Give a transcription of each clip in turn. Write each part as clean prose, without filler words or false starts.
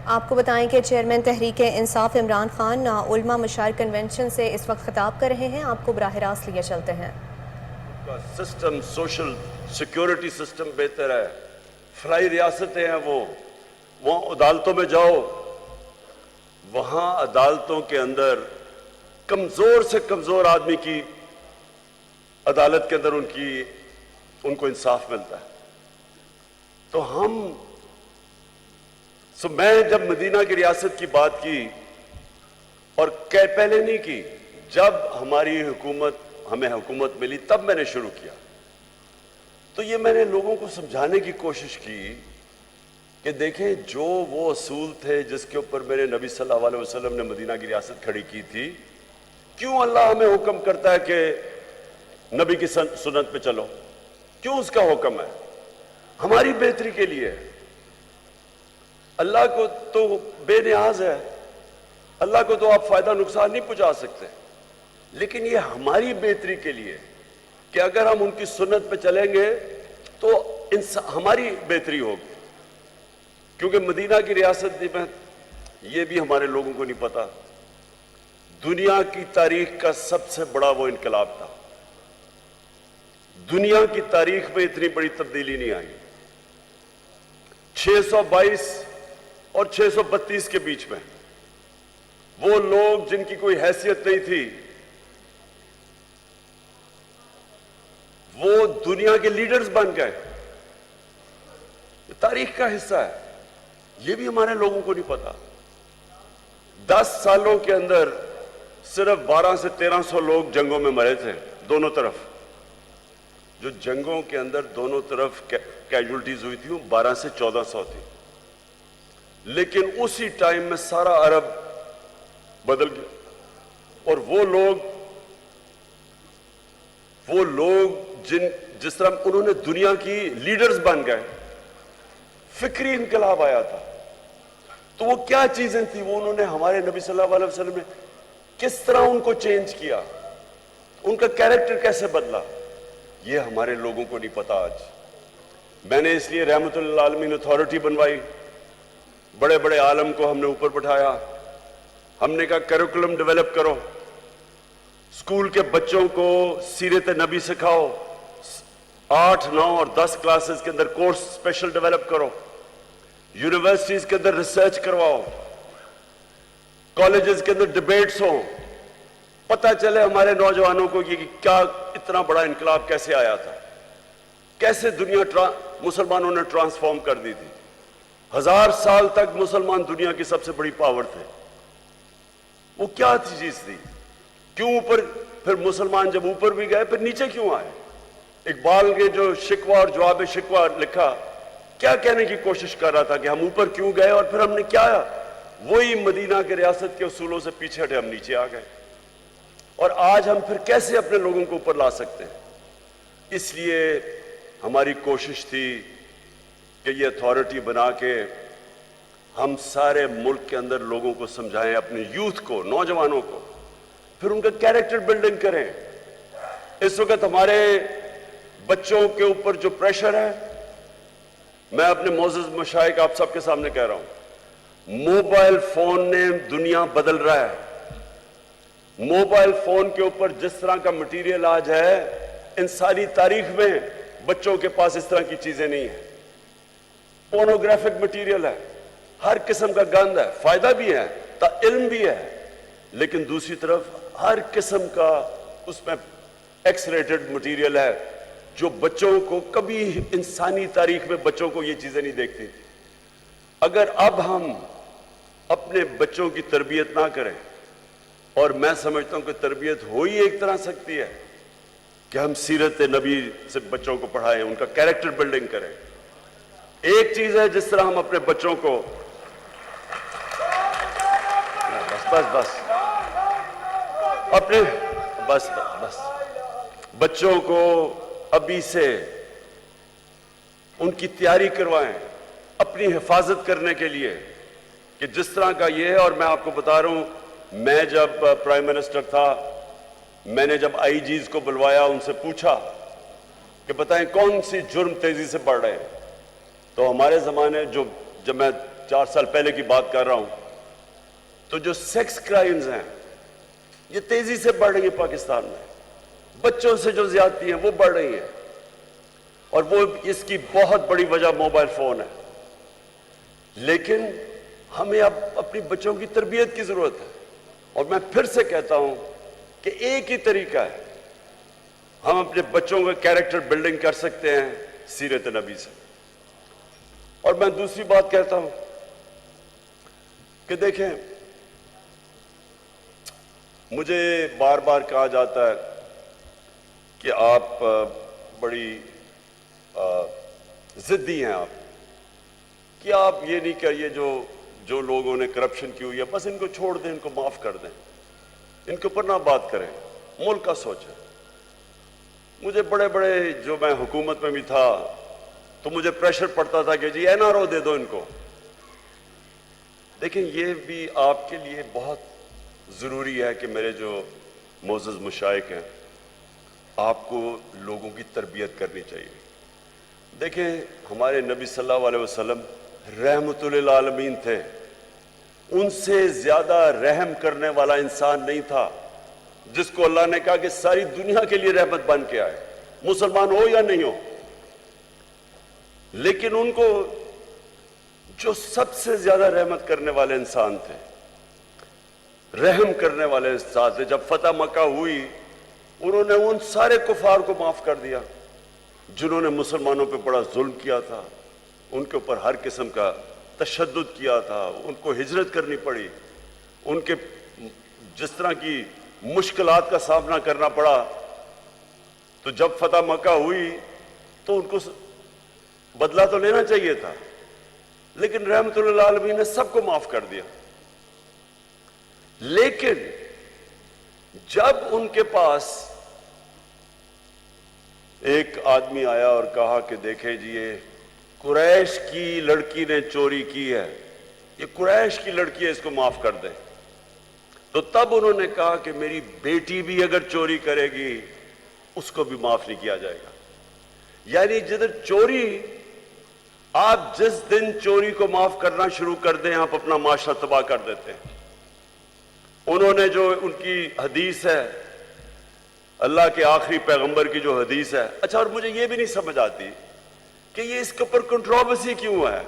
آپ کو بتائیں کہ چیئرمین تحریک انصاف عمران خان علماء مشاعر کنونشن سے اس وقت خطاب کر رہے ہیں. آپ کو براہ راست لیے چلتے ہیں. سسٹم سوشل سیکیورٹی سسٹم بہتر ہے. فلاحی ریاستیں ہیں وہاں عدالتوں میں جاؤ, وہاں عدالتوں کے اندر کمزور سے کمزور آدمی کی عدالت کے اندر ان کو انصاف ملتا ہے. تو میں جب مدینہ کی ریاست کی بات کی, اور پہلے نہیں کی, جب ہمیں حکومت ملی تب میں نے شروع کیا. تو یہ میں نے لوگوں کو سمجھانے کی کوشش کی کہ دیکھیں جو وہ اصول تھے جس کے اوپر میرے نبی صلی اللہ علیہ وسلم نے مدینہ کی ریاست کھڑی کی تھی, کیوں اللہ ہمیں حکم کرتا ہے کہ نبی کی سنت پہ چلو؟ کیوں اس کا حکم ہے؟ ہماری بہتری کے لیے. اللہ کو تو بے نیاز ہے, اللہ کو تو آپ فائدہ نقصان نہیں پہنچا سکتے, لیکن یہ ہماری بہتری کے لیے کہ اگر ہم ان کی سنت پہ چلیں گے تو ہماری بہتری ہوگی. کیونکہ مدینہ کی ریاست میں یہ بھی ہمارے لوگوں کو نہیں پتا, دنیا کی تاریخ کا سب سے بڑا وہ انقلاب تھا. دنیا کی تاریخ میں اتنی بڑی تبدیلی نہیں آئی. 622 اور 632 کے بیچ میں وہ لوگ جن کی کوئی حیثیت نہیں تھی وہ دنیا کے لیڈرز بن گئے. یہ تاریخ کا حصہ ہے, یہ بھی ہمارے لوگوں کو نہیں پتا. 10 سالوں کے اندر صرف 1200 سے 1300 لوگ جنگوں میں مرے تھے دونوں طرف. جو جنگوں کے اندر دونوں طرف کیجولٹیز ہوئی تھی وہ 1200 سے 1400 تھی. لیکن اسی ٹائم میں سارا عرب بدل گیا, اور وہ لوگ جس طرح انہوں نے دنیا کی لیڈرز بن گئے. فکری انقلاب آیا تھا. تو وہ کیا چیزیں تھیں وہ انہوں نے ہمارے نبی صلی اللہ علیہ وسلم نے کس طرح ان کو چینج کیا, ان کا کیریکٹر کیسے بدلا, یہ ہمارے لوگوں کو نہیں پتا آج. میں نے اس لیے رحمت للعالمین اتھارٹی بنوائی, بڑے بڑے عالم کو ہم نے اوپر بٹھایا. ہم نے کہا کریکولم ڈیولپ کرو, اسکول کے بچوں کو سیرت نبی سکھاؤ, 8, 9 اور 10 کلاسز کے اندر کورس اسپیشل ڈیولپ کرو, یونیورسٹیز کے اندر ریسرچ کرواؤ, کالجز کے اندر ڈیبیٹس ہوں, پتہ چلے ہمارے نوجوانوں کو کہ کیا اتنا بڑا انقلاب کیسے آیا تھا, کیسے دنیا مسلمانوں نے ٹرانسفارم کر دی تھی. 1000 سال تک مسلمان دنیا کی سب سے بڑی پاور تھے. وہ کیا چیز تھی؟ کیوں اوپر, پھر مسلمان جب اوپر بھی گئے پھر نیچے کیوں آئے؟ اقبال نے جو شکوہ اور جواب شکوہ لکھا, کیا کہنے کی کوشش کر رہا تھا کہ ہم اوپر کیوں گئے اور پھر ہم نے کیا, وہی مدینہ کے ریاست کے اصولوں سے پیچھے ہٹے, ہم نیچے آ گئے. اور آج ہم پھر کیسے اپنے لوگوں کو اوپر لا سکتے ہیں؟ اس لیے ہماری کوشش تھی کہ یہ اتھارٹی بنا کے ہم سارے ملک کے اندر لوگوں کو سمجھائیں, اپنے یوتھ کو, نوجوانوں کو, پھر ان کا کیریکٹر بلڈنگ کریں. اس وقت ہمارے بچوں کے اوپر جو پریشر ہے, میں اپنے معزز مشائخ آپ سب کے سامنے کہہ رہا ہوں, موبائل فون نے دنیا بدل رہا ہے. موبائل فون کے اوپر جس طرح کا مٹیریل آج ہے, انسانی تاریخ میں بچوں کے پاس اس طرح کی چیزیں نہیں ہیں. پورنوگرافک مٹیریل ہے, ہر قسم کا گند ہے, فائدہ بھی ہے, علم بھی ہے, لیکن دوسری طرف ہر قسم کا اس میں ایکس ریٹڈ مٹیریل ہے جو بچوں کو کبھی انسانی تاریخ میں بچوں کو یہ چیزیں نہیں دیکھتی. اگر اب ہم اپنے بچوں کی تربیت نہ کریں, اور میں سمجھتا ہوں کہ تربیت ہو ہی ایک طرح سکتی ہے کہ ہم سیرت نبی سے بچوں کو پڑھائیں, ان کا کیریکٹر بلڈنگ کریں. ایک چیز ہے جس طرح ہم اپنے بچوں کو بس بچوں کو ابھی سے ان کی تیاری کروائیں اپنی حفاظت کرنے کے لیے, کہ جس طرح کا یہ ہے. اور میں آپ کو بتا رہا ہوں, میں جب پرائم منسٹر تھا, میں نے جب آئی جیز کو بلوایا, ان سے پوچھا کہ بتائیں کون سی جرم تیزی سے بڑھ رہے ہیں, تو ہمارے زمانے جب میں 4 साल पहले की बात कर रहा हूं, तो जो सेक्स क्राइम्स हैं ये तेजी से बढ़ रही है पाकिस्तान में। बच्चों से जो ज्यादती हैं वो बढ़ रही हैं, और वो इसकी बहुत बड़ी वजह मोबाइल फोन है। लेकिन हमें अब अपनी बच्चों की तरबियत की जरूरत है, और मैं फिर से कहता हूं कि एक ही तरीका है, हम अपने बच्चों का कैरेक्टर बिल्डिंग कर सकते हैं सीरत नबी से। और मैं दूसरी बात कहता हूं कि देखें, मुझे बार बार कहा जाता है कि आप बड़ी जिद्दी हैं आप, कि आप ये नहीं करिए, जो लोगों ने करप्शन की हुई है बस इनको छोड़ दें, इनको माफ कर दें, इनके ऊपर ना बात करें, मुल्क का सोचें। मुझे बड़े बड़े, जो मैं हुकूमत में भी था तो मुझे प्रेशर पड़ता था कि जी एनआरओ दे दो इनको। देखें, ये भी आपके लिए बहुत ज़रूरी है कि मेरे जो मोअज़्ज़ज़ मुशाइख हैं, आपको लोगों की तरबियत करनी चाहिए। देखें, हमारे नबी सल्लल्लाहु अलैहि वसल्लम रहमतुल आलमीन थे, उनसे ज़्यादा रहम करने वाला इंसान नहीं था, जिसको अल्लाह ने कहा कि सारी दुनिया के लिए रहमत बन के आए, मुसलमान हो या नहीं हो। लेकिन उनको जो सबसे ज्यादा रहमत करने वाले इंसान थे, रहम करने वाले इंसान थे, जब फतह मक्का हुई उन्होंने उन सारे कुफार को माफ कर दिया जिन्होंने मुसलमानों पे बड़ा जुल्म किया था, उनके ऊपर हर किस्म का तशद्दुद किया था, उनको हिजरत करनी पड़ी, उनके जिस तरह की मुश्किलात का सामना करना पड़ा। तो जब फतह मक्का हुई तो उनको बदला तो लेना चाहिए था, लेकिन रहमतुल्लिल आलमीन ने सबको माफ कर दिया। लेकिन जब उनके पास एक आदमी आया और कहा कि देखें जी, ये कुरैश की लड़की ने चोरी की है, ये कुरैश की लड़की है, इसको माफ कर दें, तो तब उन्होंने कहा कि मेरी बेटी भी अगर चोरी करेगी उसको भी माफ नहीं किया जाएगा। यानी जिधर चोरी, आप जिस दिन चोरी को माफ करना शुरू कर दें, आप अपना माशरा तबाह कर देते हैं। उन्होंने जो उनकी हदीस है, अल्लाह के आखिरी पैगंबर की जो हदीस है, अच्छा, और मुझे ये भी नहीं समझ आती कि ये इसके ऊपर कंट्रोवर्सी क्यों है,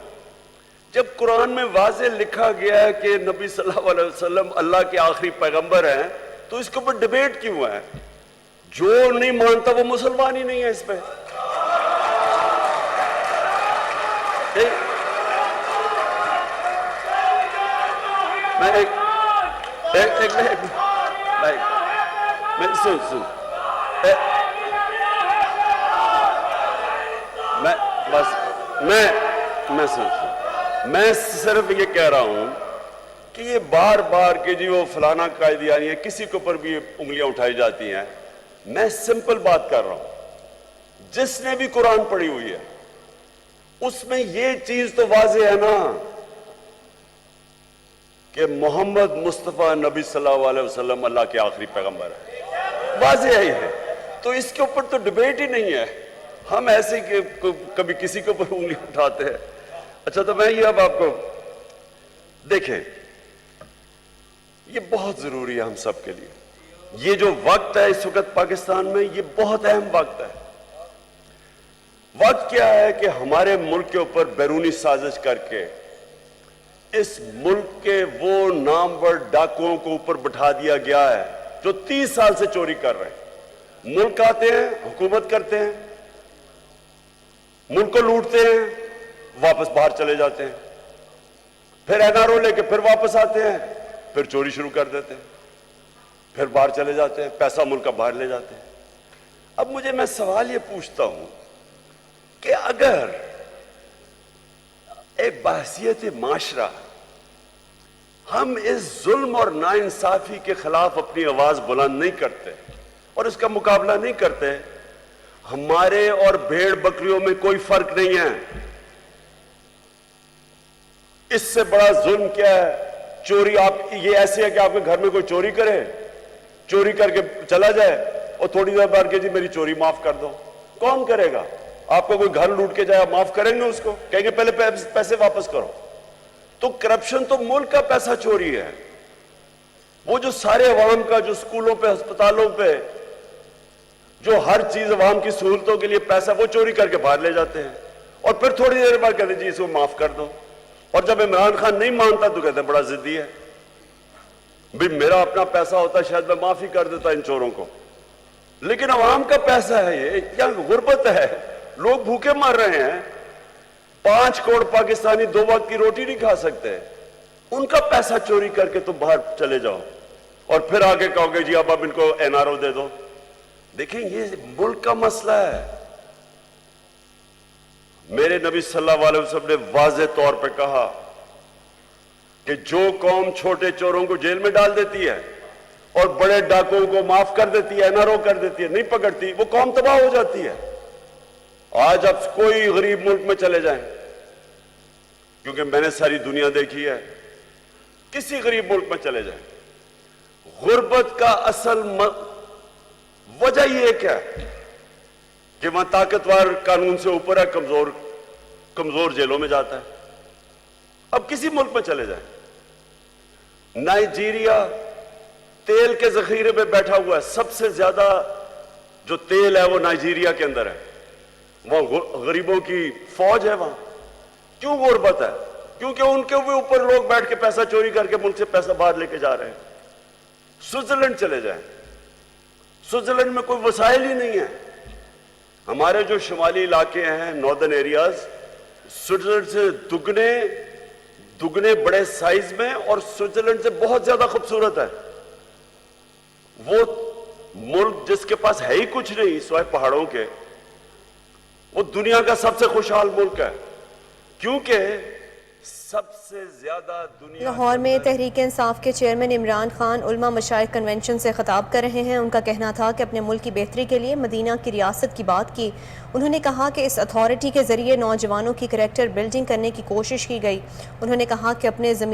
जब कुरान में वाज़े लिखा गया है कि नबी सल्लल्लाहु अलैहि वसल्लम अल्लाह के आखिरी पैगंबर हैं, तो इसके ऊपर डिबेट क्यों है? जो नहीं मानता वो मुसलमान ही नहीं है। इस पे मैं सुन मैं सिर्फ ये कह रहा हूं कि ये बार बार के जी वो फलाना कायदियानी है, किसी के ऊपर भी उंगलियां उठाई जाती हैं। मैं सिंपल बात कर रहा हूं, जिसने भी कुरान पढ़ी हुई है उसमें ये चीज तो वाज़ेह है ना कि मोहम्मद मुस्तफ़ा नबी सल्लल्लाहु अलैहि वसल्लम अल्लाह के आखिरी पैगंबर है, वाज़ेह ही है। तो इसके ऊपर तो डिबेट ही नहीं है। हम ऐसे कभी किसी के ऊपर उंगली उठाते हैं। अच्छा, तो मैं ये अब आपको देखें, ये बहुत जरूरी है हम सब के लिए। ये जो वक्त है इस वक्त पाकिस्तान में, ये बहुत अहम वक्त है। वक्त क्या है कि हमारे मुल्क के ऊपर बैरूनी साजिश करके इस मुल्क के वो नामवर डाकुओं को ऊपर बिठा दिया गया है जो 30 साल से चोरी कर रहे हैं। मुल्क आते हैं, हुकूमत करते हैं, मुल्क को लूटते हैं, वापस बाहर चले जाते हैं, फिर एनआरओ लेके फिर वापस आते हैं, फिर चोरी शुरू कर देते हैं, फिर बाहर चले जाते हैं, पैसा मुल्क का बाहर ले जाते हैं। अब मुझे मैं सवाल ये पूछता हूं कि अगर एक बहसियत माशरा हम इस जुल्म और नाइंसाफी के खिलाफ अपनी आवाज बुलंद नहीं करते और इसका मुकाबला नहीं करते, हमारे और भेड़ बकरियों में कोई फर्क नहीं है। इससे बड़ा जुल्म क्या है? चोरी। आप ये ऐसे है कि आपके घर में कोई चोरी करे, चोरी करके चला जाए और थोड़ी देर बाद के जी मेरी चोरी माफ कर दो। कौन करेगा? आपको कोई घर लूट के जाए, माफ करेंगे उसको? कहेंगे पहले पैसे वापस करो। तो करप्शन तो मुल्क का पैसा चोरी है। वो जो सारे अवाम का, जो स्कूलों पे, अस्पतालों पे, जो हर चीज अवाम की सहूलतों के लिए पैसा, वो चोरी करके बाहर ले जाते हैं और फिर थोड़ी देर बाद कहते जी इसको माफ कर दो। और जब इमरान खान नहीं मानता तो कहते बड़ा जिद्दी है। भाई मेरा अपना पैसा होता शायद मैं माफी कर देता इन चोरों को, लेकिन अवाम का पैसा है ये, क्या गुर्बत है। लोग भूखे मर रहे हैं, 5 करोड़ पाकिस्तानी 2 वक्त की रोटी नहीं खा सकते, उनका पैसा चोरी करके तुम बाहर चले जाओ और फिर आगे कहोगे जी अब इनको एनआरओ दे दो। देखें ये मुल्क का मसला है। मेरे नबी सल्लल्लाहु अलैहि वसल्लम ने वाज़ेह तौर पे कहा कि जो कौम छोटे चोरों को जेल में डाल देती है और बड़े डाकुओं को माफ कर देती है, एनआरओ कर देती है, नहीं पकड़ती, वो कौम तबाह हो जाती है। आज आप कोई गरीब मुल्क में चले जाएं, क्योंकि मैंने सारी दुनिया देखी है, किसी गरीब मुल्क में चले जाएं, गुर्बत का असल वजह ये क्या है कि वहां ताकतवर कानून से ऊपर है, कमजोर जेलों में जाता है। अब किसी मुल्क में चले जाएं, नाइजीरिया तेल के जखीरे पे बैठा हुआ है, सबसे ज्यादा जो तेल है वो नाइजीरिया के अंदर है, वहां गरीबों की फौज है। वहां क्यों गुर्बत है? क्योंकि उनके ऊपर लोग बैठ के पैसा चोरी करके मुल्क से पैसा बाहर लेके जा रहे हैं। स्विट्जरलैंड चले जाएं, स्विट्जरलैंड में कोई वसाइल ही नहीं है। हमारे जो शुमाली इलाके हैं, नॉर्दर्न एरियाज, स्विट्जरलैंड से दुगने बड़े साइज में और स्विट्जरलैंड से बहुत ज्यादा खूबसूरत है। वो मुल्क जिसके पास है ही कुछ नहीं सिवाय पहाड़ों के, वो दुनिया का सबसे खुशहाल मुल्क है, क्योंकि सबसे ज्यादा दुनिया। लाहौर में तहरीक इंसाफ के चेयरमैन इमरान खान उलमा मशाइख कन्वेंशन से खिताब कर रहे हैं। उनका कहना था कि अपने मुल्क की बेहतरी के लिए मदीना की रियासत की बात की। उन्होंने कहा कि इस अथॉरिटी के जरिए नौजवानों की करैक्टर बिल्डिंग करने की कोशिश की गई। उन्होंने कहा कि अपने ज़मीर